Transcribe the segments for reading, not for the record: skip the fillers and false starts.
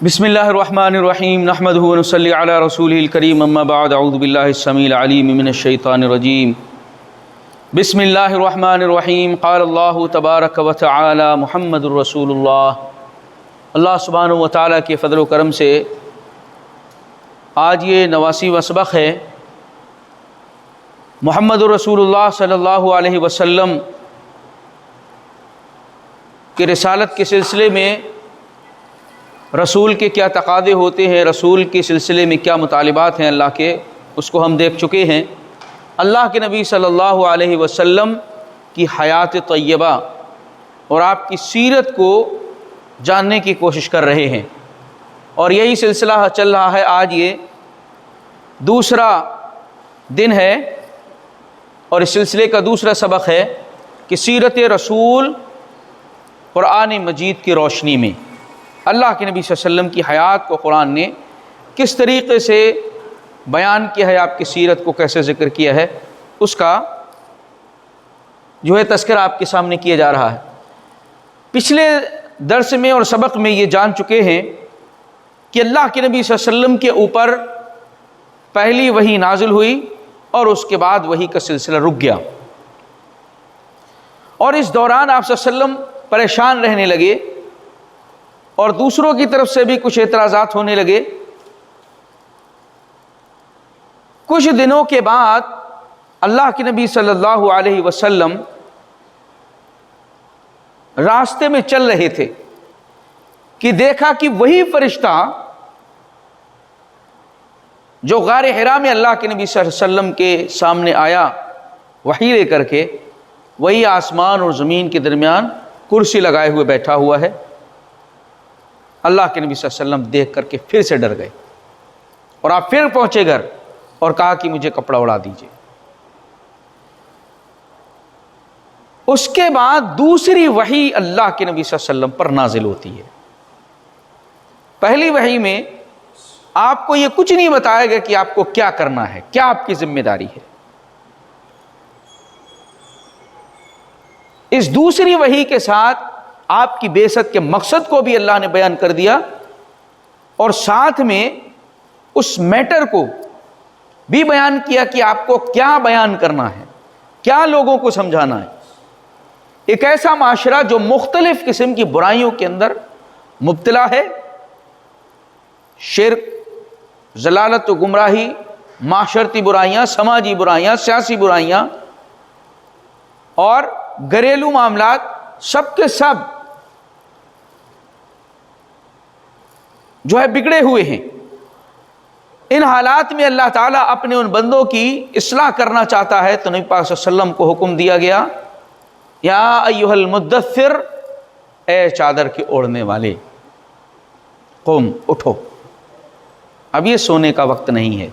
بسم اللہ الرحمن الرحیم نحمدہ ونصلی علی رسولہ الکریم اما بعد اعوذ باللہ السمیع العلیم من الشیطان الرجیم بسم اللہ الرحمن الرحیم قال اللہ تبارک و تعالی محمد الرسول اللہ سبحانہ و تعالیٰ کے فضل و کرم سے آج یہ 89واں سبق ہے۔ محمد الرسول اللہ صلی اللہ علیہ وسلم کی رسالت کے سلسلے میں رسول کے کیا تقاضے ہوتے ہیں، رسول کے سلسلے میں کیا مطالبات ہیں اللہ کے، اس کو ہم دیکھ چکے ہیں۔ اللہ کے نبی صلی اللہ علیہ وسلم کی حیات طیبہ اور آپ کی سیرت کو جاننے کی کوشش کر رہے ہیں، اور یہی سلسلہ چل رہا ہے۔ آج یہ دوسرا دن ہے اور اس سلسلے کا دوسرا سبق ہے کہ سیرت رسول قرآن مجید کی روشنی میں اللہ کے نبی صلی اللہ علیہ وسلم کی حیات کو قرآن نے کس طریقے سے بیان کیا ہے، آپ کی سیرت کو کیسے ذکر کیا ہے، اس کا جو ہے تذکرہ آپ کے سامنے کیا جا رہا ہے۔ پچھلے درس میں اور سبق میں یہ جان چکے ہیں کہ اللہ کے نبی صلی اللہ علیہ وسلم کے اوپر پہلی وحی نازل ہوئی اور اس کے بعد وحی کا سلسلہ رک گیا، اور اس دوران آپ صلی اللہ علیہ وسلم پریشان رہنے لگے اور دوسروں کی طرف سے بھی کچھ اعتراضات ہونے لگے۔ کچھ دنوں کے بعد اللہ کے نبی صلی اللہ علیہ وسلم راستے میں چل رہے تھے کہ دیکھا کہ وہی فرشتہ جو غار حرا میں اللہ کے نبی صلی اللہ علیہ وسلم کے سامنے آیا وحی لے کر کے، وہی آسمان اور زمین کے درمیان کرسی لگائے ہوئے بیٹھا ہوا ہے۔ اللہ کے نبی صلی اللہ علیہ وسلم دیکھ کر کے پھر سے ڈر گئے، اور آپ پھر پہنچے گھر اور کہا کہ مجھے کپڑا اڑا دیجئے۔ اس کے بعد دوسری وحی اللہ کے نبی صلی اللہ علیہ وسلم پر نازل ہوتی ہے۔ پہلی وحی میں آپ کو یہ کچھ نہیں بتایا گیا کہ آپ کو کیا کرنا ہے، کیا آپ کی ذمہ داری ہے۔ اس دوسری وحی کے ساتھ آپ کی بعثت کے مقصد کو بھی اللہ نے بیان کر دیا، اور ساتھ میں اس میٹر کو بھی بیان کیا کہ آپ کو کیا بیان کرنا ہے، کیا لوگوں کو سمجھانا ہے۔ ایک ایسا معاشرہ جو مختلف قسم کی برائیوں کے اندر مبتلا ہے، شرک، ضلالت و گمراہی، معاشرتی برائیاں، سماجی برائیاں، سیاسی برائیاں اور گھریلو معاملات، سب کے سب جو ہے بگڑے ہوئے ہیں۔ ان حالات میں اللہ تعالیٰ اپنے ان بندوں کی اصلاح کرنا چاہتا ہے، تو نبی پاک صلی اللہ علیہ وسلم کو حکم دیا گیا، یا ایھا المدثر، اے چادر کے اوڑھنے والے، قم، اٹھو۔ اب یہ سونے کا وقت نہیں ہے،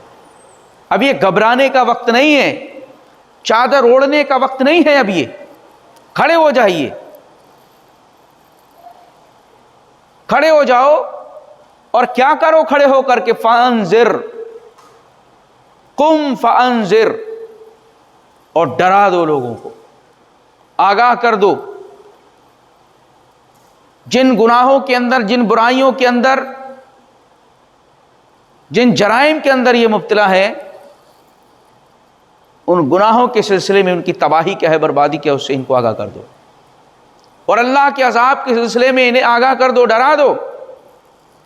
اب یہ گھبرانے کا وقت نہیں ہے، چادر اوڑھنے کا وقت نہیں ہے، اب یہ کھڑے ہو جائیے، کھڑے ہو جاؤ، اور کیا کرو کھڑے ہو کر کے، فانذر، قم فانذر، اور ڈرا دو لوگوں کو، آگاہ کر دو۔ جن گناہوں کے اندر، جن برائیوں کے اندر، جن جرائم کے اندر یہ مبتلا ہے، ان گناہوں کے سلسلے میں ان کی تباہی کیا ہے، بربادی کیا ہے، اس سے ان کو آگاہ کر دو، اور اللہ کے عذاب کے سلسلے میں انہیں آگاہ کر دو، ڈرا دو۔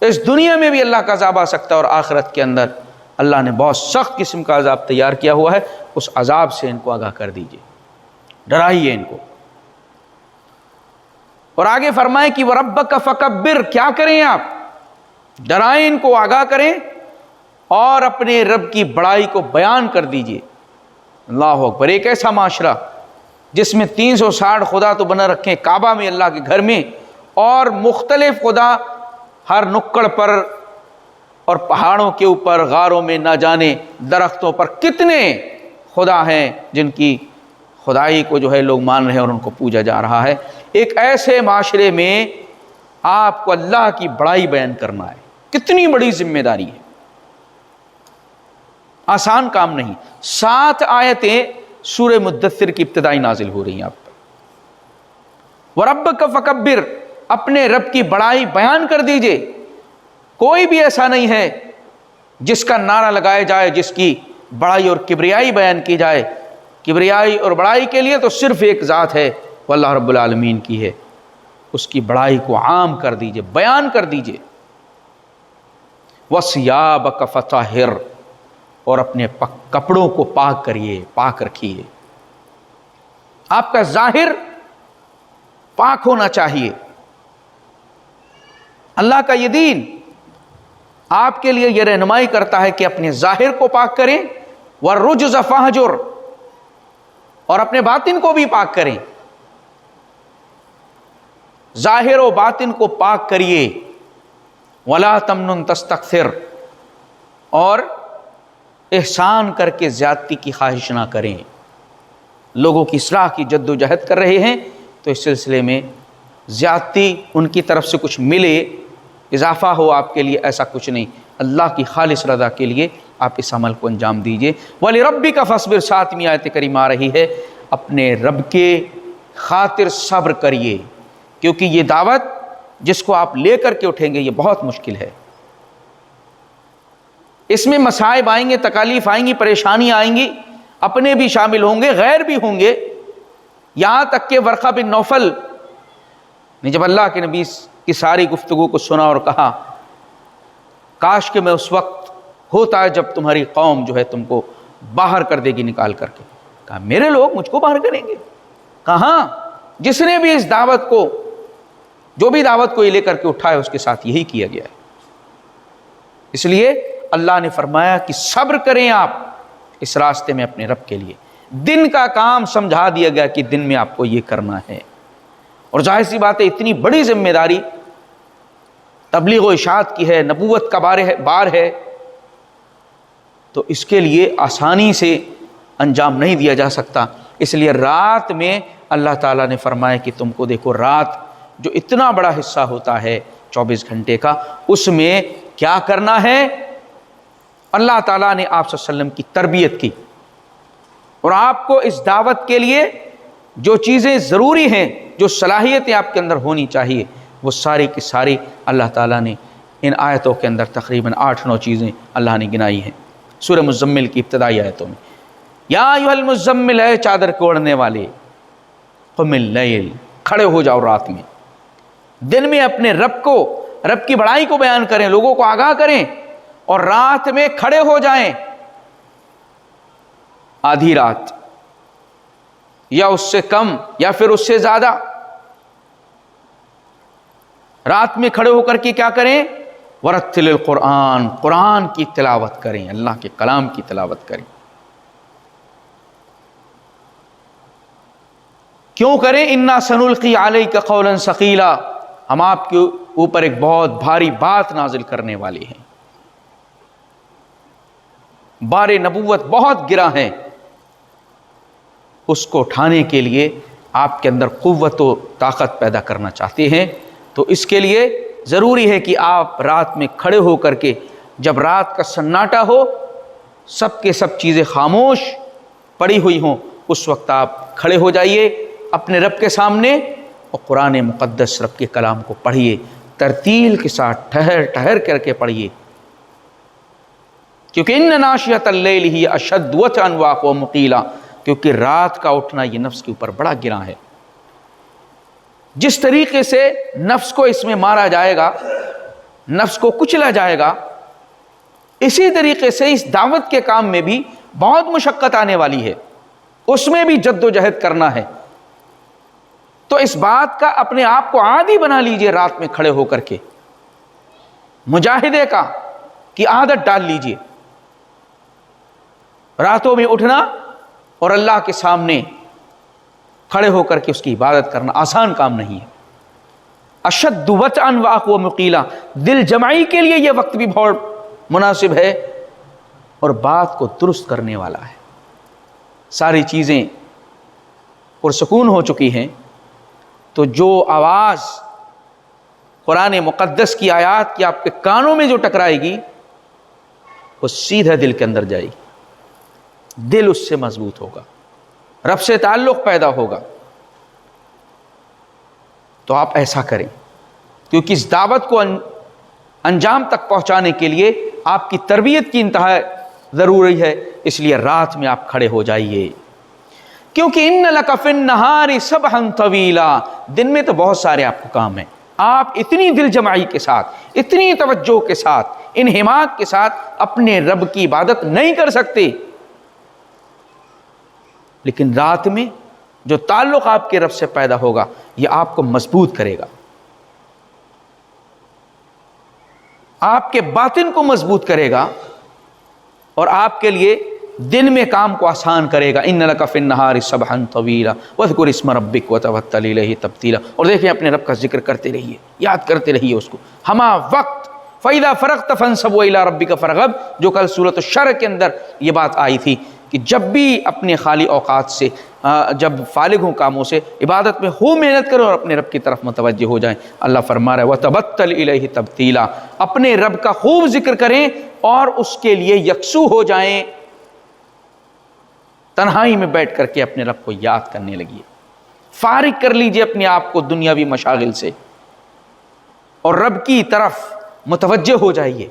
اس دنیا میں بھی اللہ کا عذاب آ سکتا ہے، اور آخرت کے اندر اللہ نے بہت سخت قسم کا عذاب تیار کیا ہوا ہے، اس عذاب سے ان کو آگاہ کر دیجئے، ڈرائیے ان کو۔ اور آگے فرمائیں کہ وَرَبَّكَ فَكَبِّرْ، کیا کریں آپ؟ ڈرائیں ان کو، آگاہ کریں، اور اپنے رب کی بڑائی کو بیان کر دیجئے۔ اللہ اکبر۔ ایک ایسا معاشرہ جس میں 360 خدا تو بنا رکھیں کعبہ میں، اللہ کے گھر میں، اور مختلف خدا ہر نکڑ پر اور پہاڑوں کے اوپر، غاروں میں، نہ جانے درختوں پر کتنے خدا ہیں جن کی خدائی کو جو ہے لوگ مان رہے ہیں اور ان کو پوجا جا رہا ہے۔ ایک ایسے معاشرے میں آپ کو اللہ کی بڑائی بیان کرنا ہے، کتنی بڑی ذمہ داری ہے، آسان کام نہیں۔ 7 آیتیں سورہ مدثر کی ابتدائی نازل ہو رہی ہیں آپ پر۔ وَرَبَّكَ فَكَبِّرْ، اپنے رب کی بڑائی بیان کر دیجئے۔ کوئی بھی ایسا نہیں ہے جس کا نعرہ لگایا جائے، جس کی بڑائی اور کبریائی بیان کی جائے۔ کبریائی اور بڑائی کے لیے تو صرف ایک ذات ہے، وہ اللہ رب العالمین کی ہے۔ اس کی بڑائی کو عام کر دیجئے، بیان کر دیجئے۔ وَثِيَابَكَ فَطَهِّرْ، اور اپنے کپڑوں کو پاک کریے، پاک رکھیے۔ آپ کا ظاہر پاک ہونا چاہیے۔ اللہ کا یہ دین آپ کے لیے یہ رہنمائی کرتا ہے کہ اپنے ظاہر کو پاک کریں، وَالرُّجْزَ فَاهْجُرْ، اور اپنے باطن کو بھی پاک کریں۔ ظاہر و باطن کو پاک کریے۔ وَلَا تَمْنُنْ تَسْتَكْثِرْ، اور احسان کر کے زیادتی کی خواہش نہ کریں۔ لوگوں کی اصلاح کی جد و جہد کر رہے ہیں تو اس سلسلے میں زیادتی ان کی طرف سے کچھ ملے، اضافہ ہو آپ کے لیے، ایسا کچھ نہیں۔ اللہ کی خالص رضا کے لیے آپ اس عمل کو انجام دیجئے۔ وَلِرَبِّكَ فَاصْبِرْ، 7ویں آیت کریمہ آ رہی ہے، اپنے رب کے خاطر صبر کریے، کیونکہ یہ دعوت جس کو آپ لے کر کے اٹھیں گے یہ بہت مشکل ہے۔ اس میں مصائب آئیں گے، تکالیف آئیں گی، پریشانیاں آئیں گی، اپنے بھی شامل ہوں گے، غیر بھی ہوں گے۔ یہاں تک کہ ورقہ بن نوفل نے جب اللہ کے نبی کی ساری گفتگو کو سنا اور کہا کاش کہ میں اس وقت ہوتا ہے جب تمہاری قوم جو ہے تم کو باہر کر دے گی نکال کر کے، کہا میرے لوگ مجھ کو باہر کریں گے؟ کہاں، جس نے بھی اس دعوت کو، جو بھی دعوت کو یہ لے کر کے اٹھائے اس کے ساتھ یہی کیا گیا ہے۔ اس لیے اللہ نے فرمایا کہ صبر کریں آپ اس راستے میں اپنے رب کے لیے۔ دن کا کام سمجھا دیا گیا کہ دن میں آپ کو یہ کرنا ہے، اور ظاہر سی بات ہے اتنی بڑی ذمہ داری تبلیغ و اشاعت کی ہے، نبوت کا بار ہے، تو اس کے لیے آسانی سے انجام نہیں دیا جا سکتا۔ اس لیے رات میں اللہ تعالیٰ نے فرمایا کہ تم کو دیکھو، رات جو اتنا بڑا حصہ ہوتا ہے 24 گھنٹے کا، اس میں کیا کرنا ہے۔ اللہ تعالیٰ نے آپ صلی اللہ علیہ وسلم کی تربیت کی، اور آپ کو اس دعوت کے لیے جو چیزیں ضروری ہیں، جو صلاحیتیں آپ کے اندر ہونی چاہیے، وہ ساری کی ساری اللہ تعالیٰ نے ان آیتوں کے اندر تقریباً 8-9 چیزیں اللہ نے گنائی ہیں سورہ مزمل کی ابتدائی آیتوں میں۔ یا ایھا المزمل، اے چادر کو اوڑھنے والے، قم اللیل، کھڑے ہو جاؤ رات میں۔ دن میں اپنے رب کو، رب کی بڑائی کو بیان کریں، لوگوں کو آگاہ کریں، اور رات میں کھڑے ہو جائیں، آدھی رات یا اس سے کم یا پھر اس سے زیادہ، رات میں کھڑے ہو کر کے کیا کریں، ورتل القرآن، قرآن کی تلاوت کریں، اللہ کے کلام کی تلاوت کریں۔ کیوں کریں؟ انا سنلقی علیک قولا ثقیلا، ہم آپ کے اوپر ایک بہت بھاری بات نازل کرنے والے ہیں۔ بار نبوت بہت گرا ہے، اس کو اٹھانے کے لیے آپ کے اندر قوت و طاقت پیدا کرنا چاہتے ہیں، تو اس کے لیے ضروری ہے کہ آپ رات میں کھڑے ہو کر کے، جب رات کا سناٹا ہو، سب کے سب چیزیں خاموش پڑی ہوئی ہوں، اس وقت آپ کھڑے ہو جائیے اپنے رب کے سامنے، اور قرآن مقدس رب کے کلام کو پڑھیے، ترتیل کے ساتھ ٹھہر ٹھہر کر کے پڑھیے، کیونکہ ان ناشیۃ اللیل ہی اشد وطئا واقوم قیلا، کیونکہ رات کا اٹھنا یہ نفس کے اوپر بڑا گراں ہے۔ جس طریقے سے نفس کو اس میں مارا جائے گا، نفس کو کچلا جائے گا، اسی طریقے سے اس دعوت کے کام میں بھی بہت مشقت آنے والی ہے، اس میں بھی جد و جہد کرنا ہے۔ تو اس بات کا اپنے آپ کو عادی بنا لیجئے، رات میں کھڑے ہو کر کے مجاہدے کی عادت ڈال لیجئے، راتوں میں اٹھنا اور اللہ کے سامنے کھڑے ہو کر کے اس کی عبادت کرنا آسان کام نہیں ہے۔ اشد وطئا واقوم قیلا، دل جمعی کے لیے یہ وقت بھی بہت مناسب ہے، اور بات کو درست کرنے والا ہے۔ ساری چیزیں پرسکون ہو چکی ہیں، تو جو آواز قرآن مقدس کی آیات کی آپ کے کانوں میں جو ٹکرائے گی، وہ سیدھا دل کے اندر جائے گی، دل اس سے مضبوط ہوگا، رب سے تعلق پیدا ہوگا۔ تو آپ ایسا کریں، کیونکہ اس دعوت کو انجام تک پہنچانے کے لیے آپ کی تربیت کی انتہا ضروری ہے، اس لیے رات میں آپ کھڑے ہو جائیے، کیونکہ ان لک فی النہار سبحا طویلا، دن میں تو بہت سارے آپ کو کام ہیں، آپ اتنی دل جمعی کے ساتھ، اتنی توجہ کے ساتھ، انہماک کے ساتھ اپنے رب کی عبادت نہیں کر سکتے، لیکن رات میں جو تعلق آپ کے رب سے پیدا ہوگا یہ آپ کو مضبوط کرے گا، آپ کے باطن کو مضبوط کرے گا اور آپ کے لیے دن میں کام کو آسان کرے گا۔ ان لک فی النہار سبحا طویلا واذکر اسم ربک وتوکل الیہ تبتیلا، اور دیکھیں اپنے رب کا ذکر کرتے رہیے، یاد کرتے رہیے اس کو ہمہ وقت۔ فَإِذَا فَرَغْتَ فَانْصَبْ وَإِلَىٰ رَبِّكَ فَارْغَب، جو کل سورۃ الشرح کے اندر یہ بات آئی تھی کہ جب بھی اپنے خالی اوقات سے جب فارغ ہوں کاموں سے، عبادت میں خوب محنت کریں اور اپنے رب کی طرف متوجہ ہو جائیں۔ اللہ فرما رہا ہے وَتَبَتَّلْ إِلَيْهِ تَبْتِيلًا، اپنے رب کا خوب ذکر کریں اور اس کے لیے یکسو ہو جائیں، تنہائی میں بیٹھ کر کے اپنے رب کو یاد کرنے لگیے، فارغ کر لیجئے اپنے آپ کو دنیاوی مشاغل سے اور رب کی طرف متوجہ ہو جائیے۔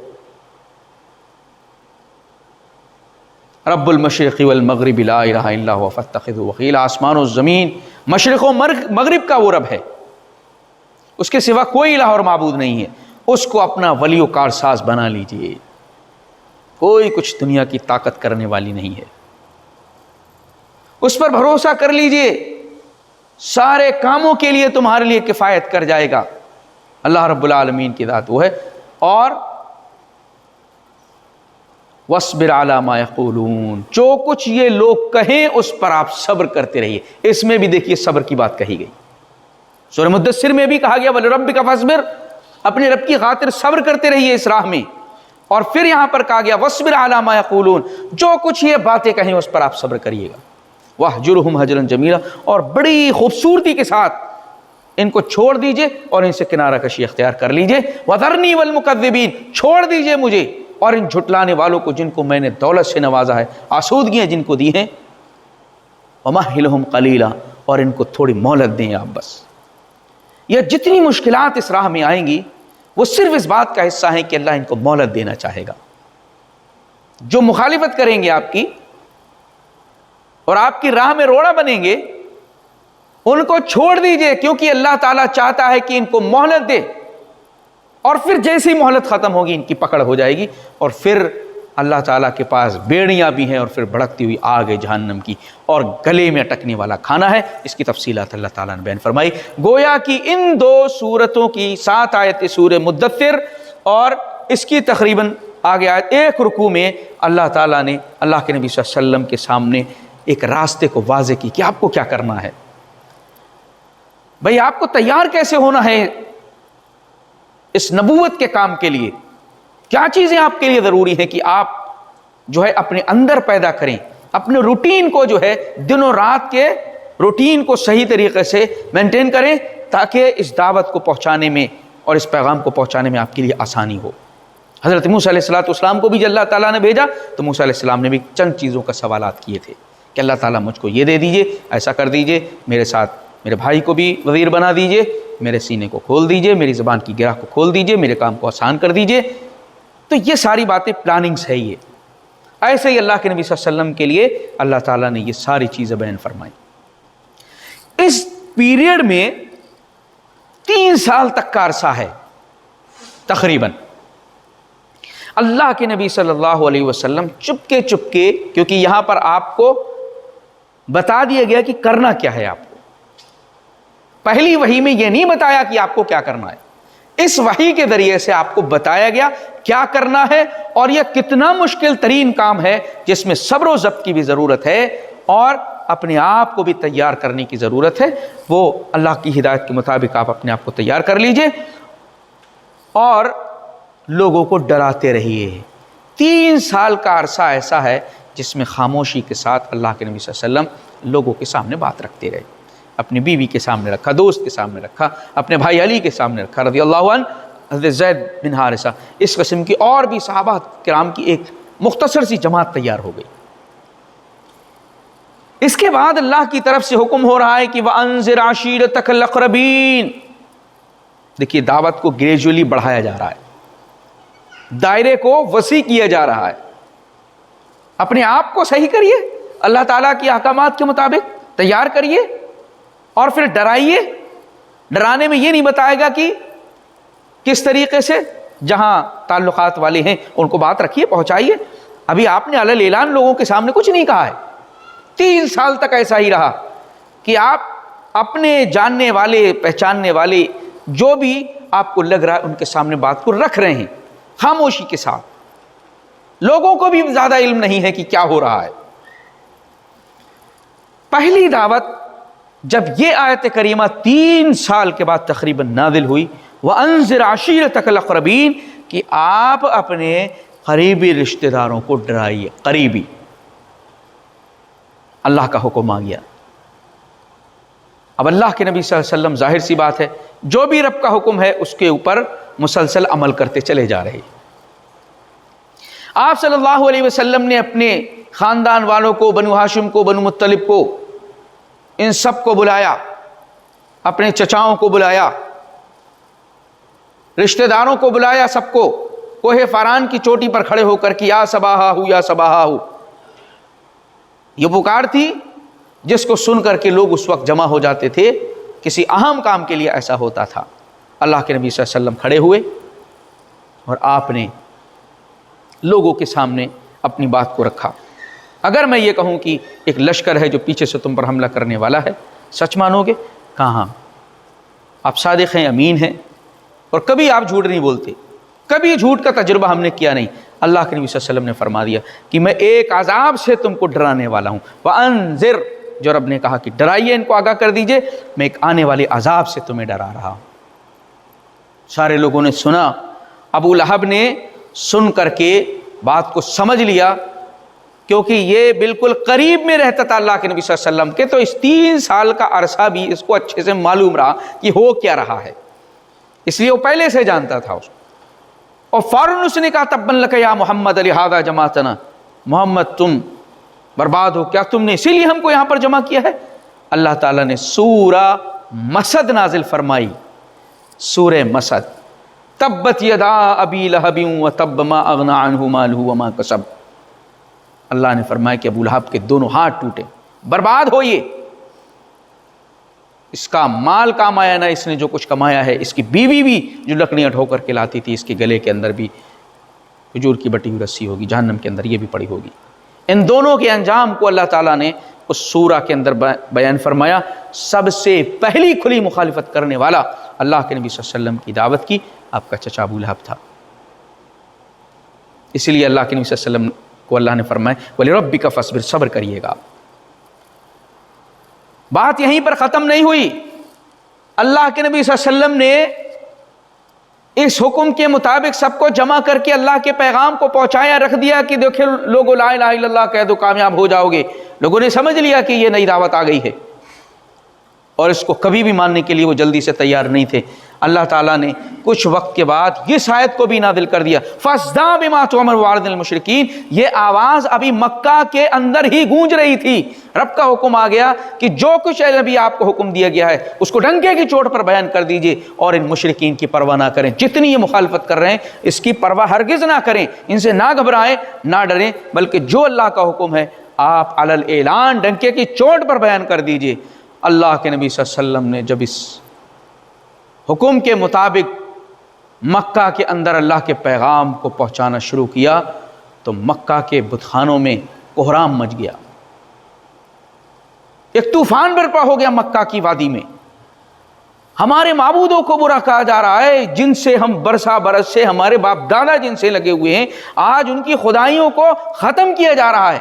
رب المشرق والمغرب لا الہ الا هو فاتخذہ وکیلا، آسمان و زمین، مشرق و مغرب کا وہ رب ہے، اس کے سوا کوئی الہ اور معبود نہیں ہے، اس کو اپنا ولی و کارساز بنا لیجئے، کوئی کچھ دنیا کی طاقت کرنے والی نہیں ہے، اس پر بھروسہ کر لیجئے، سارے کاموں کے لیے تمہارے لیے کفایت کر جائے گا۔ اللہ رب العالمین کی ذات وہ ہے۔ اور وَاصْبِرْ عَلَىٰ مَا يَقُولُونَ، جو کچھ یہ لوگ کہیں اس پر آپ صبر کرتے رہیے۔ اس میں بھی دیکھیے صبر کی بات کہی گئی، سورہ مدثر میں بھی کہا گیا وَلِرَبِّكَ فَاصْبِرْ، اپنے رب کی خاطر صبر کرتے رہیے اس راہ میں، اور پھر یہاں پر کہا گیا وَاصْبِرْ عَلَىٰ مَا يَقُولُونَ، جو کچھ یہ باتیں کہیں اس پر آپ صبر کریے گا۔ وَاهْجُرْهُمْ هَجْرًا جَمِيلًا، اور بڑی خوبصورتی کے ساتھ ان کو چھوڑ دیجئے اور ان سے کنارہ کشی اختیار کر لیجئے۔ وَذَرْنِي وَالْمُكَذِّبِينَ، چھوڑ دیجئے مجھے اور ان جھٹلانے والوں کو جن کو میں نے دولت سے نوازا ہے، آسودگیاں جن کو دی ہیں۔ وَمَهِّلْهُمْ قَلِيلًا، اور ان کو تھوڑی مہلت دیں آپ بس۔ یہ جتنی مشکلات اس راہ میں آئیں گی وہ صرف اس بات کا حصہ ہیں کہ اللہ ان کو مہلت دینا چاہے گا۔ جو مخالفت کریں گے آپ کی اور آپ کی راہ میں روڑا بنیں گے، ان کو چھوڑ دیجئے، کیونکہ اللہ تعالیٰ چاہتا ہے کہ ان کو مہلت دے، اور پھر جیسی مہلت ختم ہوگی ان کی پکڑ ہو جائے گی، اور پھر اللہ تعالیٰ کے پاس بیڑیاں بھی ہیں اور پھر بھڑکتی ہوئی آگ ہے جہنم کی، اور گلے میں اٹکنے والا کھانا ہے۔ اس کی تفصیلات اللہ تعالیٰ نے بیان فرمائی۔ گویا کہ ان دو سورتوں کی 7 آیتیں سورہ مدثر اور اس کی تقریباً آگے آیت 1 رکوع میں اللہ تعالیٰ نے اللہ کے نبی صلی اللہ علیہ وسلم کے سامنے ایک راستے کو واضح کی کہ آپ کو کیا کرنا ہے، بھئی آپ کو تیار کیسے ہونا ہے اس نبوت کے کام کے لیے، کیا چیزیں آپ کے لیے ضروری ہیں کہ آپ جو ہے اپنے اندر پیدا کریں، اپنے روٹین کو جو ہے دن و رات کے روٹین کو صحیح طریقے سے مینٹین کریں، تاکہ اس دعوت کو پہنچانے میں اور اس پیغام کو پہنچانے میں آپ کے لیے آسانی ہو۔ حضرت موسیٰ علیہ السلام کو بھی جب اللہ تعالیٰ نے بھیجا تو موسیٰ علیہ السلام نے بھی چند چیزوں کا سوالات کیے تھے کہ اللہ تعالیٰ مجھ کو یہ دے دیجئے، ایسا کر دیجئے، میرے ساتھ میرے بھائی کو بھی وزیر بنا دیجئے، میرے سینے کو کھول دیجئے، میری زبان کی گرہ کو کھول دیجئے، میرے کام کو آسان کر دیجئے۔ تو یہ ساری باتیں پلاننگز ہے۔ یہ ایسے ہی اللہ کے نبی صلی اللہ علیہ وسلم کے لیے اللہ تعالیٰ نے یہ ساری چیزیں بیان فرمائی۔ اس پیریڈ میں 3 سال تک کا عرصہ ہے تقریباً۔ اللہ کے نبی صلی اللہ علیہ وسلم چپکے چپکے، کیونکہ یہاں پر آپ کو بتا دیا گیا کہ کرنا کیا ہے، آپ کو پہلی وحی میں یہ نہیں بتایا کہ آپ کو کیا کرنا ہے، اس وحی کے ذریعے سے آپ کو بتایا گیا کیا کرنا ہے، اور یہ کتنا مشکل ترین کام ہے جس میں صبر و ضبط کی بھی ضرورت ہے اور اپنے آپ کو بھی تیار کرنے کی ضرورت ہے۔ وہ اللہ کی ہدایت کے مطابق آپ اپنے آپ کو تیار کر لیجئے اور لوگوں کو ڈراتے رہیے۔ 3 سال کا عرصہ ایسا ہے جس میں خاموشی کے ساتھ اللہ کے نبی صلی اللہ علیہ وسلم لوگوں کے سامنے بات رکھتے رہے، اپنی بیوی کے سامنے رکھا، دوست کے سامنے رکھا، اپنے بھائی علی کے سامنے رکھا رضی اللہ عنہ، حضرت زید بن حارثہ، اس قسم کی اور بھی صحابہ کرام کی ایک مختصر سی جماعت تیار ہو گئی۔ اس کے بعد اللہ کی طرف سے حکم ہو رہا ہے کہ وَأَنذِرْ عَشِيرَتَكَ الْأَقْرَبِينَ، دیکھیے دعوت کو گریجولی بڑھایا جا رہا ہے، دائرے کو وسیع کیا جا رہا ہے۔ اپنے آپ کو صحیح کریے، اللہ تعالیٰ کی احکامات کے مطابق تیار کریے، اور پھر ڈرائیے۔ ڈرانے میں یہ نہیں بتائے گا کہ کس طریقے سے، جہاں تعلقات والے ہیں ان کو بات رکھیے، پہنچائیے۔ ابھی آپ نے علی الاعلان لوگوں کے سامنے کچھ نہیں کہا ہے، 3 سال تک ایسا ہی رہا کہ آپ اپنے جاننے والے پہچاننے والے جو بھی آپ کو لگ رہا ہے ان کے سامنے بات کو رکھ رہے ہیں خاموشی کے ساتھ۔ لوگوں کو بھی زیادہ علم نہیں ہے کہ کیا ہو رہا ہے۔ پہلی دعوت جب یہ آیت کریمہ 3 سال کے بعد تقریباً نازل ہوئی، وَأَنذِرْ عَشِيرَتَكَ الْأَقْرَبِينَ، کہ آپ اپنے قریبی رشتہ داروں کو ڈرائیے۔ قریبی، اللہ کا حکم آ گیا۔ اب اللہ کے نبی صلی اللہ علیہ وسلم ظاہر سی بات ہے جو بھی رب کا حکم ہے اس کے اوپر مسلسل عمل کرتے چلے جا رہے۔ آپ صلی اللہ علیہ وسلم نے اپنے خاندان والوں کو، بنو ہاشم کو، بنو مطلب کو، ان سب کو بلایا، اپنے چچاؤں کو بلایا، رشتہ داروں کو بلایا، سب کو کوہ فاران کی چوٹی پر کھڑے ہو کر کہ یا صباحا ہو، یا صباحا ہو۔ یہ پکار تھی جس کو سن کر کے لوگ اس وقت جمع ہو جاتے تھے، کسی اہم کام کے لیے ایسا ہوتا تھا۔ اللہ کے نبی صلی اللہ علیہ وسلم کھڑے ہوئے اور آپ نے لوگوں کے سامنے اپنی بات کو رکھا۔ اگر میں یہ کہوں کہ ایک لشکر ہے جو پیچھے سے تم پر حملہ کرنے والا ہے، سچ مانو گے؟ کہاں، آپ صادق ہیں، امین ہیں، اور کبھی آپ جھوٹ نہیں بولتے، کبھی جھوٹ کا تجربہ ہم نے کیا نہیں۔ اللہ کے نبی صلی اللہ علیہ وسلم نے فرما دیا کہ میں ایک عذاب سے تم کو ڈرانے والا ہوں۔ وَأَنذِرْ، جو رب نے کہا کہ ڈرائیے، ان کو آگاہ کر دیجئے، میں ایک آنے والے عذاب سے تمہیں ڈرا رہا ہوں۔ سارے لوگوں نے سنا۔ ابو لہب نے سن کر کے بات کو سمجھ لیا، کیونکہ یہ بالکل قریب میں رہتا تھا اللہ کے نبی صلی اللہ علیہ وسلم کے، تو اس 3 سال کا عرصہ بھی اس کو اچھے سے معلوم رہا کہ ہو کیا رہا ہے، اس لیے وہ پہلے سے جانتا تھا اس کو۔ اور فوراً اس نے کہا تبا لک یا محمد لہذا جمعتنا، محمد تم برباد ہو، کیا تم نے اسی لیے ہم کو یہاں پر جمع کیا ہے؟ اللہ تعالیٰ نے سورہ مسد نازل فرمائی، سورہ مسد، تبت یدا ابی لہب وتب ما اغنی عنہ مالہ وما کسب۔ اللہ نے فرمایا کہ ابو لہب کے دونوں ہاتھ ٹوٹے، برباد ہو یہ، اس کا مال کام آیا نہ اس نے جو کچھ کمایا ہے، اس کی بیوی بھی جو لکڑیاں ڈھو کر کے لاتی تھی، اس کے گلے کے اندر بھی کھجور کی بٹی ہوئی رسی ہوگی، جہنم کے اندر یہ بھی پڑی ہوگی۔ ان دونوں کے انجام کو اللہ تعالیٰ نے اس سورہ کے اندر بیان فرمایا۔ سب سے پہلی کھلی مخالفت کرنے والا اللہ کے نبی صلی اللہ علیہ وسلم کی دعوت کی آپ کا چچا ابو لہب تھا۔ اسی لیے اللہ کے نبی صلی اللہ علیہ وسلم کو اللہ نے فرمایا وَلِرَبِّكَ فَاصْبِرْ، صبر کریے گا۔ بات یہیں پر ختم نہیں ہوئی، اللہ کے نبی صلی اللہ علیہ وسلم نے اس حکم کے مطابق سب کو جمع کر کے اللہ کے پیغام کو پہنچایا، رکھ دیا کہ دیکھیں لوگوں لا الہ الا اللہ کہہ دو کامیاب ہو جاؤ گے۔ لوگوں نے سمجھ لیا کہ یہ نئی دعوت آ گئی ہے، اور اس کو کبھی بھی ماننے کے لیے وہ جلدی سے تیار نہیں تھے۔ اللہ تعالیٰ نے کچھ وقت کے بعد اس آیت کو بھی نازل کر دیا، فَاصْدَعْ بِمَا تُؤْمَرُ وَأَعْرِضْ عَنِ الْمُشْرِكِينَ۔ یہ آواز ابھی مکہ کے اندر ہی گونج رہی تھی، رب کا حکم آ گیا کہ جو کچھ اے نبی آپ کو حکم دیا گیا ہے اس کو ڈنکے کی چوٹ پر بیان کر دیجئے، اور ان مشرکین کی پرواہ نہ کریں، جتنی یہ مخالفت کر رہے ہیں اس کی پرواہ ہرگز نہ کریں، ان سے نہ گھبرائیں نہ ڈریں، بلکہ جو اللہ کا حکم ہے آپ علی الاعلان ڈنکے کی چوٹ پر بیان کر دیجئے۔ اللہ کے نبی صلی اللہ علیہ وسلم نے جب اس حکم کے مطابق مکہ کے اندر اللہ کے پیغام کو پہنچانا شروع کیا تو مکہ کے بت خانوں میں کوہرام مچ گیا، ایک طوفان برپا ہو گیا مکہ کی وادی میں۔ ہمارے معبودوں کو برا کہا جا رہا ہے، جن سے ہم برسا برس سے ہمارے باپ دادا جن سے لگے ہوئے ہیں، آج ان کی خدائیوں کو ختم کیا جا رہا ہے،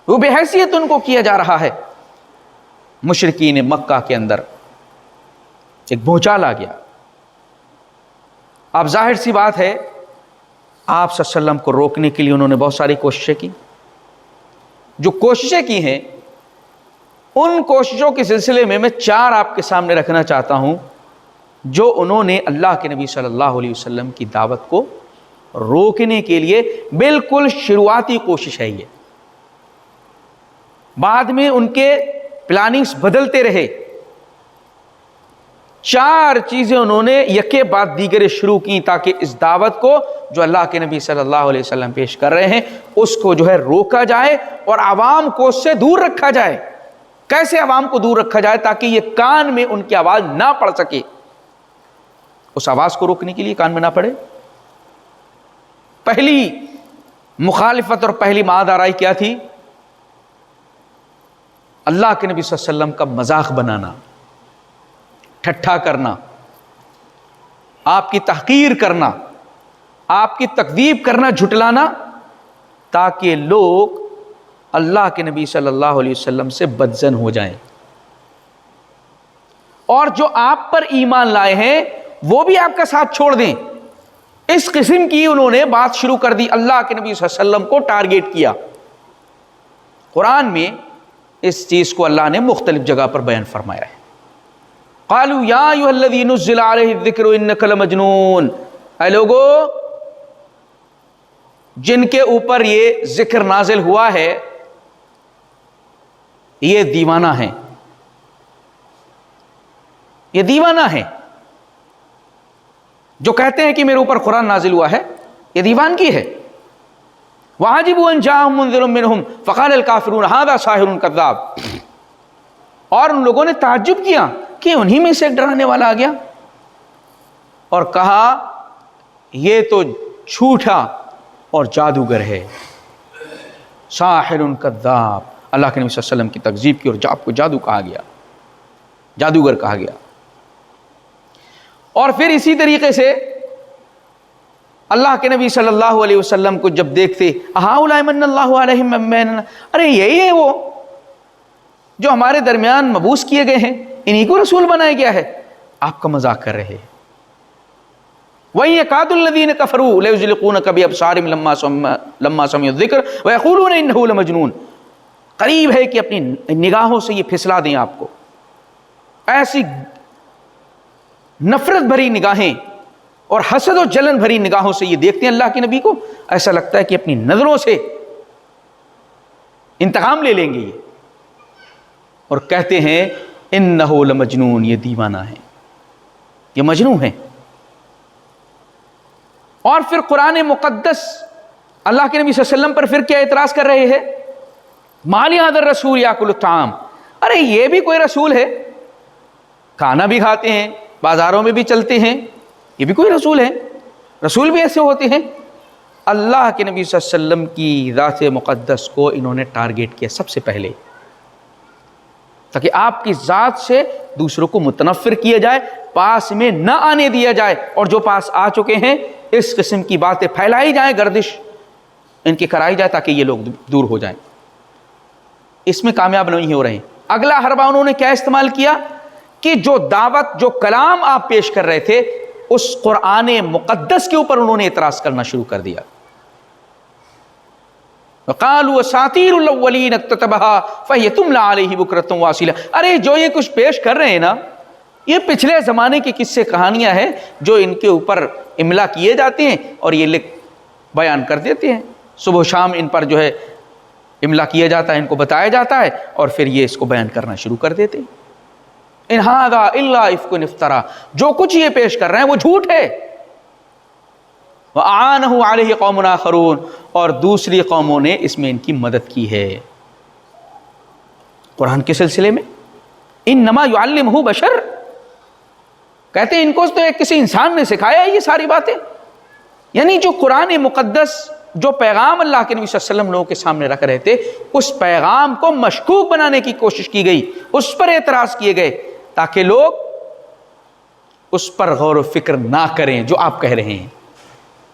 وہ بے حیثیت ان کو کیا جا رہا ہے۔ مشرکین مکہ کے اندر ایک بھونچال آ گیا۔ اب ظاہر سی بات ہے آپ صلی اللہ علیہ وسلم کو روکنے کے لیے انہوں نے بہت ساری کوششیں کی۔ جو کوششیں کی ہیں ان کوششوں کے سلسلے میں 4 آپ کے سامنے رکھنا چاہتا ہوں، جو انہوں نے اللہ کے نبی صلی اللہ علیہ وسلم کی دعوت کو روکنے کے لیے بالکل شروعاتی کوشش ہے۔ یہ بعد میں ان کے پلاننگز بدلتے رہے۔ 4 چیزیں انہوں نے یکے بعد دیگرے شروع کی تاکہ اس دعوت کو جو اللہ کے نبی صلی اللہ علیہ وسلم پیش کر رہے ہیں اس کو جو ہے روکا جائے اور عوام کو اس سے دور رکھا جائے۔ کیسے عوام کو دور رکھا جائے؟ تاکہ یہ کان میں ان کی آواز نہ پڑ سکے۔ اس آواز کو روکنے کے لیے کان میں نہ پڑے، پہلی مخالفت اور پہلی مادارائی کیا تھی؟ اللہ کے نبی صلی اللہ علیہ وسلم کا مذاق بنانا، ٹھٹھا کرنا، آپ کی تحقیر کرنا، آپ کی تکذیب کرنا، جھٹلانا، تاکہ لوگ اللہ کے نبی صلی اللہ علیہ وسلم سے بدظن ہو جائیں، اور جو آپ پر ایمان لائے ہیں وہ بھی آپ کا ساتھ چھوڑ دیں۔ اس قسم کی انہوں نے بات شروع کر دی، اللہ کے نبی صلی اللہ علیہ وسلم کو ٹارگیٹ کیا۔ قرآن میں اس چیز کو اللہ نے مختلف جگہ پر بیان فرمایا ہے۔ قالوا یا ایھا الذی نزل علیہ الذکر انک لمجنون، اے لوگو جن کے اوپر یہ ذکر نازل ہوا ہے یہ دیوانہ ہیں، یہ دیوانہ ہیں۔ جو کہتے ہیں کہ میرے اوپر قرآن نازل ہوا ہے یہ دیوانگی ہے۔ وَعَجِبُوا أَن جَاءَهُم مُنذِرٌ مِّنْهُمْ فَقَالَ الْكَافِرُونَ هَٰذَا سَاحِرٌ كَذَّابٌ، اور ان لوگوں نے تعجب کیا کہ انہی میں سے ایک ڈرانے والا آ گیا اور کہا یہ تو جھوٹا اور جادوگر ہے، ساحر کذاب۔ اللہ کے نبی صلی اللہ علیہ وسلم کی تکذیب کی اور آپ کو جادو کہا گیا، جادوگر کہا گیا۔ اور پھر اسی طریقے سے اللہ کے نبی صلی اللہ علیہ وسلم کو جب دیکھتے، ہؤلاء من اللہ علیہم من بیننا، ارے یہی ہے وہ جو ہمارے درمیان مبعوث کیے گئے ہیں، انہی کو رسول بنایا گیا ہے، آپ کا مذاق کر رہے ہیں۔ وَإِن يَكَادُ الَّذِينَ كَفَرُوا لَيُزْلِقُونَكَ بِأَبْصَارِهِمْ لَمَّا سَمِعُوا الذِّكْرَ وَيَقُولُونَ إِنَّهُ لَمَجْنُونٌ، قریب ہے کہ اپنی نگاہوں سے یہ پھسلا دیں آپ کو۔ ایسی نفرت بھری نگاہیں اور حسد و جلن بھری نگاہوں سے یہ دیکھتے ہیں اللہ کے نبی کو، ایسا لگتا ہے کہ اپنی نظروں سے انتقام لے لیں گے یہ، اور کہتے ہیں انہ لمجنون، یہ دیوانہ ہے، یہ مجنون ہے۔ اور پھر قرآن مقدس اللہ کے نبی صلی اللہ علیہ وسلم پر پھر کیا اعتراض کر رہے ہیں؟ ما لہذا الرسول یاکل الطعام، ارے یہ بھی کوئی رسول ہے، کھانا بھی کھاتے ہیں، بازاروں میں بھی چلتے ہیں، یہ بھی کوئی رسول ہے؟ رسول بھی ایسے ہوتے ہیں؟ اللہ کے نبی صلی اللہ علیہ وسلم کی ذات مقدس کو انہوں نے ٹارگیٹ کیا سب سے پہلے، تاکہ آپ کی ذات سے دوسروں کو متنفر کیا جائے، پاس میں نہ آنے دیا جائے، اور جو پاس آ چکے ہیں اس قسم کی باتیں پھیلائی جائیں، گردش ان کی کرائی جائے تاکہ یہ لوگ دور ہو جائیں۔ اس میں کامیاب نہیں ہو رہے ہیں۔ اگلا حربہ انہوں نے کیا استعمال کیا کہ جو دعوت، جو کلام آپ پیش کر رہے تھے اس قرآن مقدس کے اوپر انہوں نے اعتراض کرنا شروع کر دیا۔ وَقَالُوا أَسَاطِيرُ الْأَوَّلِينَ اكْتَتَبَهَا فَهِيَ تُمْلَىٰ عَلَيْهِ بُكْرَةً وَأَصِيلًا، ارے جو یہ کچھ پیش کر رہے ہیں نا، یہ پچھلے زمانے کی قصے کہانیاں ہیں جو ان کے اوپر املا کیے جاتے ہیں اور یہ لکھ بیان کر دیتے ہیں، صبح و شام ان پر جو ہے املا کیا جاتا ہے، ان کو بتایا جاتا ہے، اور پھر یہ اس کو بیان کرنا شروع کر دیتے ہیں۔ ان ھذا الا افک افترا، جو کچھ یہ پیش کر رہے ہیں وہ جھوٹ ہے۔ وَأَعَانَهُ عَلَيْهِ قَوْمٌ آخَرُونَ، اور دوسری قوموں نے اس میں ان کی مدد کی ہے۔ قرآن کے سلسلے میں انما يعلمه بشر، کہتے ہیں ان کو تو ایک کسی انسان نے سکھایا ہے یہ ساری باتیں، یعنی جو قرآن مقدس، جو پیغام اللہ کے نبی صلی اللہ علیہ وسلم لوگوں کے سامنے رکھ رہے تھے، اس پیغام کو مشکوک بنانے کی کوشش کی گئی، اس پر اعتراض کیے گئے تاکہ لوگ اس پر غور و فکر نہ کریں جو آپ کہہ رہے ہیں،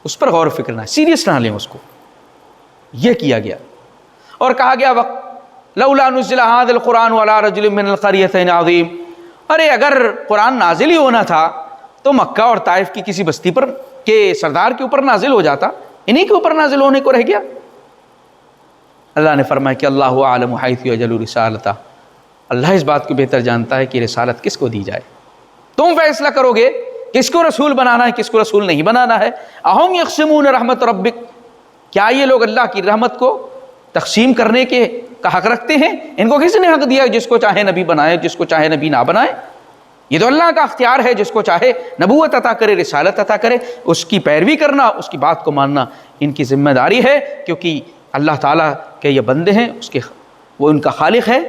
اس پر غور و فکر نہ، سیریس نہ لیں اس کو۔ یہ کیا گیا اور کہا گیا لولا نزل هذا القرآن على رجل من القريتين عظيم، ارے اگر قرآن نازل ہی ہونا تھا تو مکہ اور طائف کی کسی بستی پر کے سردار کے اوپر نازل ہو جاتا، انہی کے اوپر نازل ہونے کو رہ گیا۔ اللہ نے فرمایا کہ اللہ اعلم حیث یجعل رسالتہ، اللہ اس بات کو بہتر جانتا ہے کہ رسالت کس کو دی جائے، تم فیصلہ کرو گے کس کو رسول بنانا ہے کس کو رسول نہیں بنانا ہے۔ اہم یقسمون رحمت ربک، کیا یہ لوگ اللہ کی رحمت کو تقسیم کرنے کا حق رکھتے ہیں؟ ان کو کس نے حق دیا جس کو چاہے نبی بنائے جس کو چاہے نبی نہ بنائے؟ یہ تو اللہ کا اختیار ہے، جس کو چاہے نبوت عطا کرے، رسالت عطا کرے، اس کی پیروی کرنا، اس کی بات کو ماننا ان کی ذمہ داری ہے، کیونکہ اللہ تعالیٰ کے یہ بندے ہیں، وہ ان کا خالق ہے،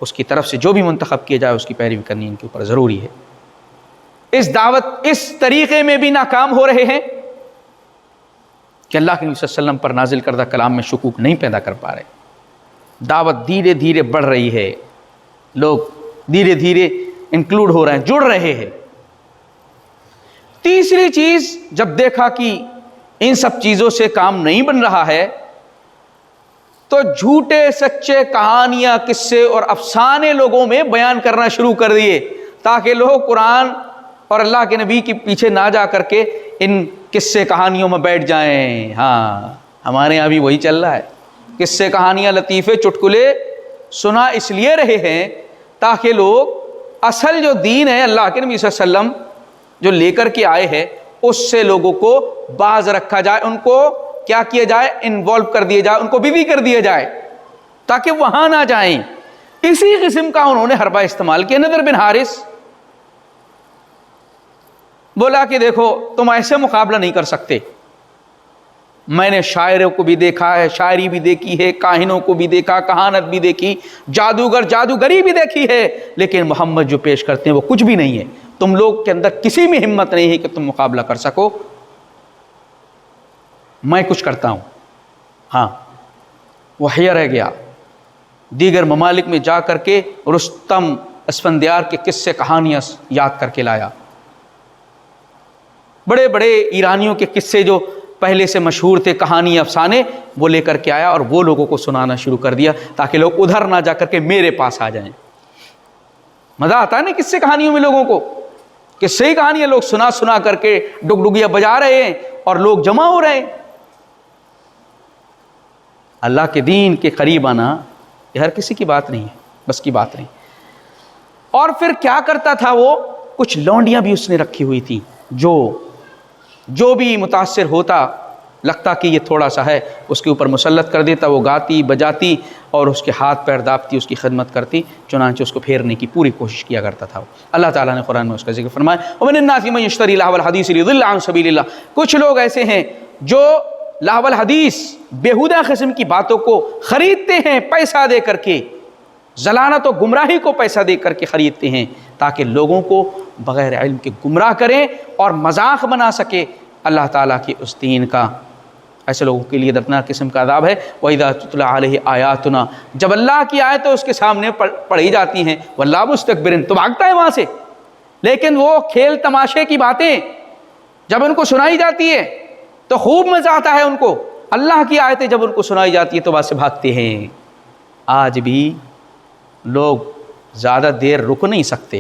اس کی طرف سے جو بھی منتخب کیا جائے اس کی پیروی کرنی ان کے اوپر ضروری ہے۔ اس دعوت اس طریقے میں بھی ناکام ہو رہے ہیں کہ اللہ کے نبی صلی اللہ علیہ وسلم پر نازل کردہ کلام میں شکوک نہیں پیدا کر پا رہے۔ دعوت دھیرے دھیرے بڑھ رہی ہے، لوگ دھیرے دھیرے انکلوڈ ہو رہے ہیں، جڑ رہے ہیں۔ تیسری چیز، جب دیکھا کہ ان سب چیزوں سے کام نہیں بن رہا ہے تو جھوٹے سچے کہانیاں، قصے اور افسانے لوگوں میں بیان کرنا شروع کر دیے، تاکہ لوگ قرآن اور اللہ کے نبی کے پیچھے نہ جا کر کے ان قصے کہانیوں میں بیٹھ جائیں۔ ہاں، ہمارے یہاں بھی وہی چل رہا ہے، قصے کہانیاں، لطیفے، چٹکلے سنا اس لیے رہے ہیں تاکہ لوگ اصل جو دین ہے اللہ کے نبی صلی اللہ علیہ وسلم جو لے کر کے آئے ہیں اس سے لوگوں کو باز رکھا جائے، ان کو کیا کیا جائے، انوالو کر دیا جائے، ان کو بزی کر دیا جائے تاکہ وہاں نہ جائیں۔ اسی قسم کا انہوں نے حربہ استعمال کیا۔ نضر بن حارث بولا کہ دیکھو تم ایسے مقابلہ نہیں کر سکتے، میں نے شاعروں کو بھی دیکھا ہے، شاعری بھی دیکھی ہے، کاہنوں کو بھی دیکھا، کہانت بھی دیکھی، جادوگر جادوگری بھی دیکھی ہے، لیکن محمد جو پیش کرتے ہیں وہ کچھ بھی نہیں ہے۔ تم لوگ کے اندر کسی میں ہمت نہیں ہے کہ تم مقابلہ کر سکو، میں کچھ کرتا ہوں۔ ہاں، وہ حیا رہ گیا، دیگر ممالک میں جا کر کے رستم اسفندیار کے قصے کہانیاں یاد کر کے لایا، بڑے بڑے ایرانیوں کے قصے جو پہلے سے مشہور تھے، کہانی افسانے، وہ لے کر کے آیا اور وہ لوگوں کو سنانا شروع کر دیا تاکہ لوگ ادھر نہ جا کر کے میرے پاس آ جائیں۔ مزہ آتا ہے نا قصے کہانیوں میں، لوگوں کو قصے ہی کہانیاں لوگ سنا سنا کر کے ڈگڈگیاں بجا رہے ہیں اور لوگ جمع ہو رہے ہیں۔ اللہ کے دین کے قریب آنا یہ ہر کسی کی بات نہیں ہے، بس کی بات نہیں۔ اور پھر کیا کرتا تھا وہ، کچھ لونڈیاں بھی اس نے رکھی ہوئی تھی، جو بھی متاثر ہوتا لگتا کہ یہ تھوڑا سا ہے، اس کے اوپر مسلط کر دیتا، وہ گاتی بجاتی اور اس کے ہاتھ پیر داپتی، اس کی خدمت کرتی، چنانچہ اس کو پھیرنے کی پوری کوشش کیا کرتا تھا۔ اللہ تعالیٰ نے قرآن میں اس کا ذکر فرمایا، وَمِنَ النَّاسِ مَن يَشْتَرِي لَهْوَ الْحَدِيثِ لِيُضِلَّ عَن سَبِيلِ اللَّهِ۔ کچھ لوگ ایسے ہیں جو لہو الحدیث، بیہودہ قسم کی باتوں کو خریدتے ہیں پیسہ دے کر کے، ضلالت و گمراہی کو پیسہ دے کر کے خریدتے ہیں تاکہ لوگوں کو بغیر علم کے گمراہ کریں اور مذاق بنا سکے اللہ تعالیٰ کے اس دین کا۔ ایسے لوگوں کے لیے دردناک قسم کا عذاب ہے۔ وَإِذَا تُتْلَىٰ عَلَيْهِ آيَاتُنَا، جب اللہ کی آیتیں اس کے سامنے پڑھی جاتی ہیں، وَلَّا مُسْتَكْبِرٍ، تو بھاگتا ہے وہاں سے۔ لیکن وہ کھیل تماشے کی باتیں جب ان کو سنائی جاتی ہے تو خوب مزہ آتا ہے ان کو، اللہ کی آیتیں جب ان کو سنائی جاتی ہے تو وہاں سے بھاگتے ہیں۔ آج بھی لوگ زیادہ دیر رک نہیں سکتے،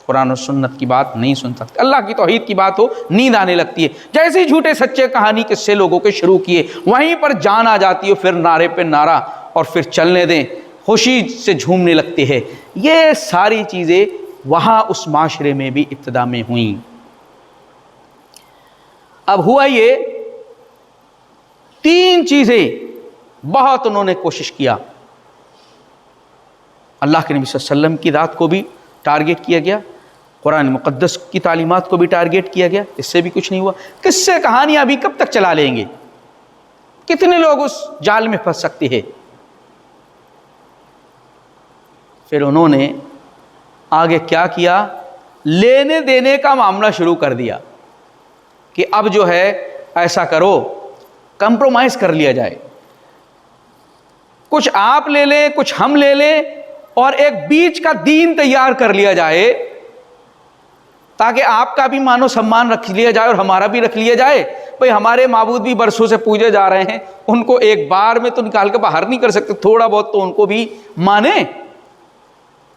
قرآن و سنت کی بات نہیں سن سکتے، اللہ کی توحید کی بات ہو نیند آنے لگتی ہے۔ جیسے ہی جھوٹے سچے کہانی قصے لوگوں کے شروع کیے، وہیں پر جان آ جاتی ہے، پھر نعرے پہ نعرہ اور پھر چلنے دیں، خوشی سے جھومنے لگتے ہیں۔ یہ ساری چیزیں وہاں اس معاشرے میں بھی ابتدا میں ہوئیں۔ اب ہوا یہ، تین چیزیں بہت انہوں نے کوشش کیا۔ اللہ کے نبی صلی اللہ علیہ وسلم کی ذات کو بھی ٹارگیٹ کیا گیا، قرآن مقدس کی تعلیمات کو بھی ٹارگیٹ کیا گیا، اس سے بھی کچھ نہیں ہوا۔ قصے کہانیاں بھی کب تک چلا لیں گے؟ کتنے لوگ اس جال میں پھنس سکتے ہیں؟ پھر انہوں نے آگے کیا کیا، لینے دینے کا معاملہ شروع کر دیا کہ اب جو ہے ایسا کرو، کمپرومائز کر لیا جائے، کچھ آپ لے لیں کچھ ہم لے لیں اور ایک بیچ کا دین تیار کر لیا جائے تاکہ آپ کا بھی مان و سمان رکھ لیا جائے اور ہمارا بھی رکھ لیا جائے۔ بھئی ہمارے معبود بھی برسوں سے پوجے جا رہے ہیں، ان کو ایک بار میں تو نکال کے باہر نہیں کر سکتے، تھوڑا بہت تو ان کو بھی مانیں۔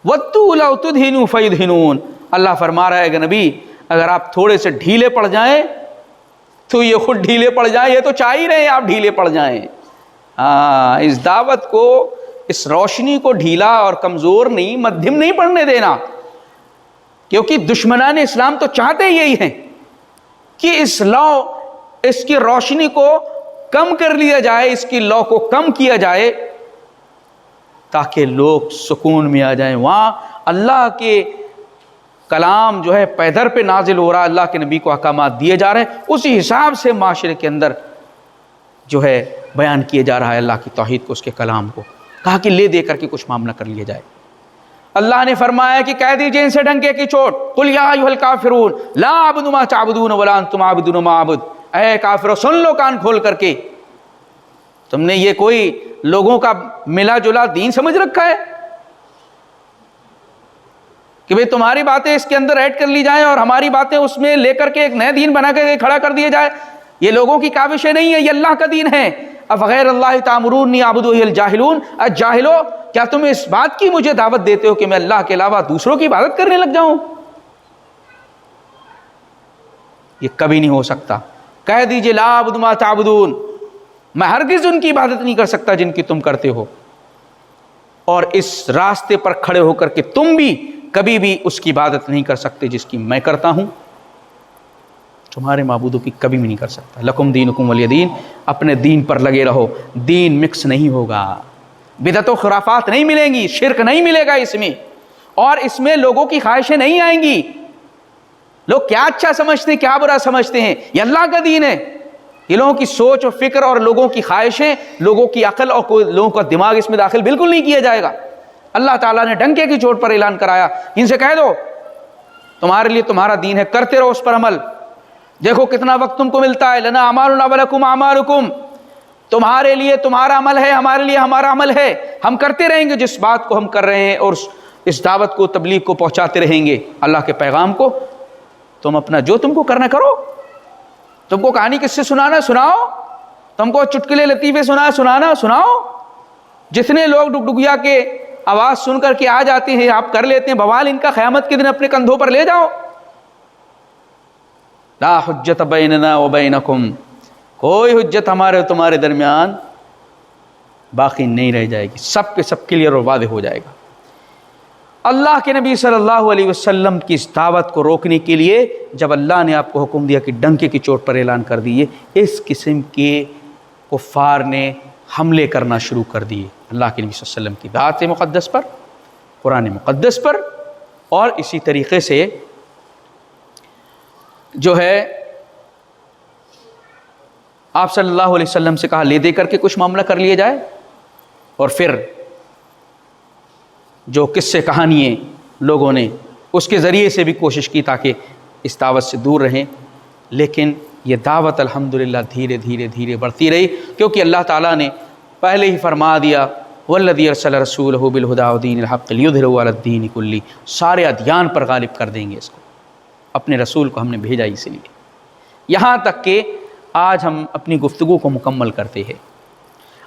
وَدُّوا لَوْ تُدْهِنُوا فَيُدْهِنُونَ، اللہ فرما رہا ہے کہ نبی اگر آپ تھوڑے سے ڈھیلے پڑ جائیں تو یہ خود ڈھیلے پڑ جائیں، یہ تو چاہ ہی رہے ہیں آپ ڈھیلے پڑ جائیں۔ ہاں، اس دعوت کو، اس روشنی کو ڈھیلا اور کمزور نہیں، مدھم نہیں پڑنے دینا، کیونکہ دشمنان اسلام تو چاہتے یہی ہیں کہ اس کی روشنی کو کم کر لیا جائے، اس کی لو کو کم کیا جائے تاکہ لوگ سکون میں آ جائیں، وہاں اللہ کے کلام جو ہے پیدر پہ نازل ہو رہا ہے، اللہ کے نبی کو احکامات دیے جا رہے ہیں، اسی حساب سے معاشرے کے اندر جو ہے بیان کیے جا رہا ہے اللہ کی توحید کو، اس کے کلام کو۔ کہا کہ لے دے کر کے کچھ معاملہ کر لیا جائے۔ اللہ نے فرمایا کہ کہہ دیجئے ان سے ڈنکے کی چوٹ، قل یا ایھا الکافرون لا اعبد ما تعبدون ولا انتم عابدون ما اعبد، اے کافرو سن لو کان کھول کر کے، تم نے یہ کوئی لوگوں کا ملا جلا دین سمجھ رکھا ہے کہ بھئی تمہاری باتیں اس کے اندر ایڈ کر لی جائیں اور ہماری باتیں اس میں لے کر کے ایک نئے دین بنا کے کھڑا کر دیے جائے؟ یہ لوگوں کی کاوشیں نہیں ہے، یہ اللہ کا دین ہے۔ افغیر اللہ تأمرونی اعبد ایھا الجاہلون، جاہلو کیا تم اس بات کی مجھے دعوت دیتے ہو کہ میں اللہ کے علاوہ دوسروں کی عبادت کرنے لگ جاؤں؟ یہ کبھی نہیں ہو سکتا۔ کہہ دیجئے لا اعبد ما تعبدون، میں ہرگز ان کی عبادت نہیں کر سکتا جن کی تم کرتے ہو، اور اس راستے پر کھڑے ہو کر کے تم بھی کبھی بھی اس کی عبادت نہیں کر سکتے جس کی میں کرتا ہوں، تمہارے معبودوں کی کبھی بھی نہیں کر سکتا۔ لکم دینکم ولی دین، اپنے دین پر لگے رہو، دین مکس نہیں ہوگا، بدعت و خرافات نہیں ملیں گی، شرک نہیں ملے گا اس میں، اور اس میں لوگوں کی خواہشیں نہیں آئیں گی۔ لوگ کیا اچھا سمجھتے ہیں کیا برا سمجھتے ہیں، یہ اللہ کا دین ہے۔ یہ لوگوں کی سوچ و فکر اور لوگوں کی خواہشیں، لوگوں کی عقل اور لوگوں کا دماغ اس میں داخل بالکل نہیں کیا جائے گا۔ اللہ تعالیٰ نے ڈنکے کی چوٹ پر اعلان کرایا، ان سے کہہ دو تمہارے لیے تمہارا دین ہے، کرتے رہو اس پر عمل۔ دیکھو کتنا وقت تم کو ملتا ہے، لنا اعمالنا ولکم اعمالکم، تمہارے لیے تمہارا عمل ہے، ہمارے لیے ہمارا عمل ہے، ہم کرتے رہیں گے جس بات کو ہم کر رہے ہیں، اور اس دعوت کو تبلیغ کو پہنچاتے رہیں گے، اللہ کے پیغام کو۔ تم اپنا جو تم کو کرنا کرو، تم کو کہانی کس سے سنانا سناؤ، تم کو چٹکلے لطیفے سنانا سناؤ، جتنے لوگ ڈگڈگیا کے آواز سن کر کے آ جاتے ہیں آپ کر لیتے ہیں، بوال ان کا قیامت کے دن اپنے کندھوں پر لے جاؤ۔ لا حجت بیننا و بینکم، کوئی حجت ہمارے اور تمہارے درمیان باقی نہیں رہ جائے گی، سب کے سب کلیئر اور واضح ہو جائے گا۔ اللہ کے نبی صلی اللہ علیہ وسلم کی اس دعوت کو روکنے کے لیے جب اللہ نے آپ کو حکم دیا کہ ڈنکے کی چوٹ پر اعلان کر دیے، اس قسم کے کفار نے حملے کرنا شروع کر دیے اللہ کے نبی صلی اللہ علیہ وسلم کی ذات مقدس پر، قرآن مقدس پر، اور اسی طریقے سے جو ہے آپ صلی اللہ علیہ وسلم سے کہا لے دے کر کے کچھ معاملہ کر لیا جائے، اور پھر جو قصے کہانییں لوگوں نے اس کے ذریعے سے بھی کوشش کی تاکہ اس دعوت سے دور رہیں، لیکن یہ دعوت الحمدللہ دھیرے دھیرے دھیرے بڑھتی رہی، کیونکہ اللہ تعالیٰ نے پہلے ہی فرما دیا والذی ارسل رسولہ بالہدی ودین الحق لیظہرہ علی الدین کلہ، سارے ادیان پر غالب کر دیں گے اس کو، اپنے رسول کو ہم نے بھیجا اس لیے۔ یہاں تک کہ آج ہم اپنی گفتگو کو مکمل کرتے ہیں،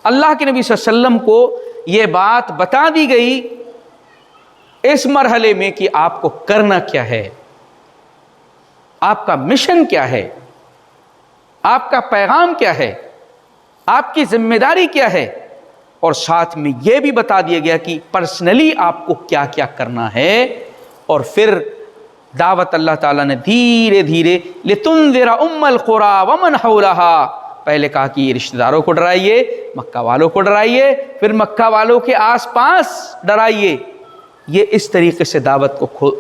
اللہ کے نبی صلی اللہ علیہ وسلم کو یہ بات بتا دی گئی اس مرحلے میں کہ آپ کو کرنا کیا ہے، آپ کا مشن کیا ہے، آپ کا پیغام کیا ہے، آپ کی ذمہ داری کیا ہے، اور ساتھ میں یہ بھی بتا دیا گیا کہ پرسنلی آپ کو کیا کیا کرنا ہے۔ اور پھر دعوت اللہ تعالیٰ نے دھیرے دھیرے لتنذر ام القری ومن حولہا، پہلے کہا کہ یہ رشتہ داروں کو ڈرائیے، مکہ والوں کو ڈرائیے، پھر مکہ والوں کے آس پاس ڈرائیے، یہ اس طریقے سے دعوت کو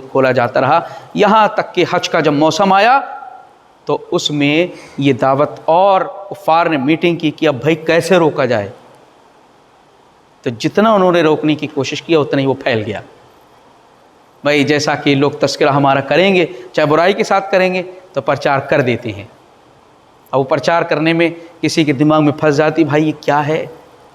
کھولا جاتا رہا، یہاں تک کہ حج کا جب موسم آیا تو اس میں یہ دعوت، اور کفار نے میٹنگ کی کہ اب بھائی کیسے روکا جائے، تو جتنا انہوں نے روکنے کی کوشش کیا اتنا ہی وہ پھیل گیا۔ بھائی جیسا کہ لوگ تذکرہ ہمارا کریں گے، چاہے برائی کے ساتھ کریں گے تو پرچار کر دیتے ہیں، اب وہ پرچار کرنے میں کسی کے دماغ میں پھنس جاتی بھائی یہ کیا ہے،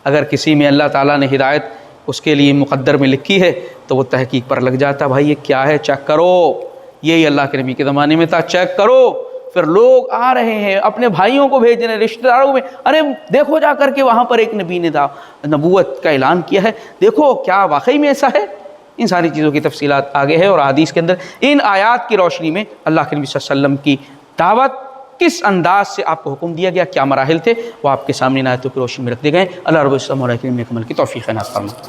اگر کسی میں اللہ تعالیٰ نے ہدایت اس کے لیے مقدر میں لکھی ہے تو وہ تحقیق پر لگ جاتا، بھائی یہ کیا ہے چیک کرو، یہی اللہ کے نبی کے زمانے میں تھا، چیک کرو۔ پھر لوگ آ رہے ہیں اپنے بھائیوں کو بھیج رہے ہیں، رشتہ داروں میں، ارے دیکھو جا کر کے وہاں پر ایک نبی نے نبوت کا اعلان کیا ہے، دیکھو کیا واقعی میں ایسا ہے۔ ان ساری چیزوں کی تفصیلات آگے ہے، اور حدیث کے اندر ان آیات کی روشنی میں اللہ کے نبی صلی اللہ علیہ وسلم کی دعوت کس انداز سے آپ کو حکم دیا گیا، کیا مراحل تھے، وہ آپ کے سامنے آیتوں کی روشنی میں رکھ دیے گئے۔ اللہ رب العزت علیہ وسلم عمل کی توفیق عنایت فرمائے۔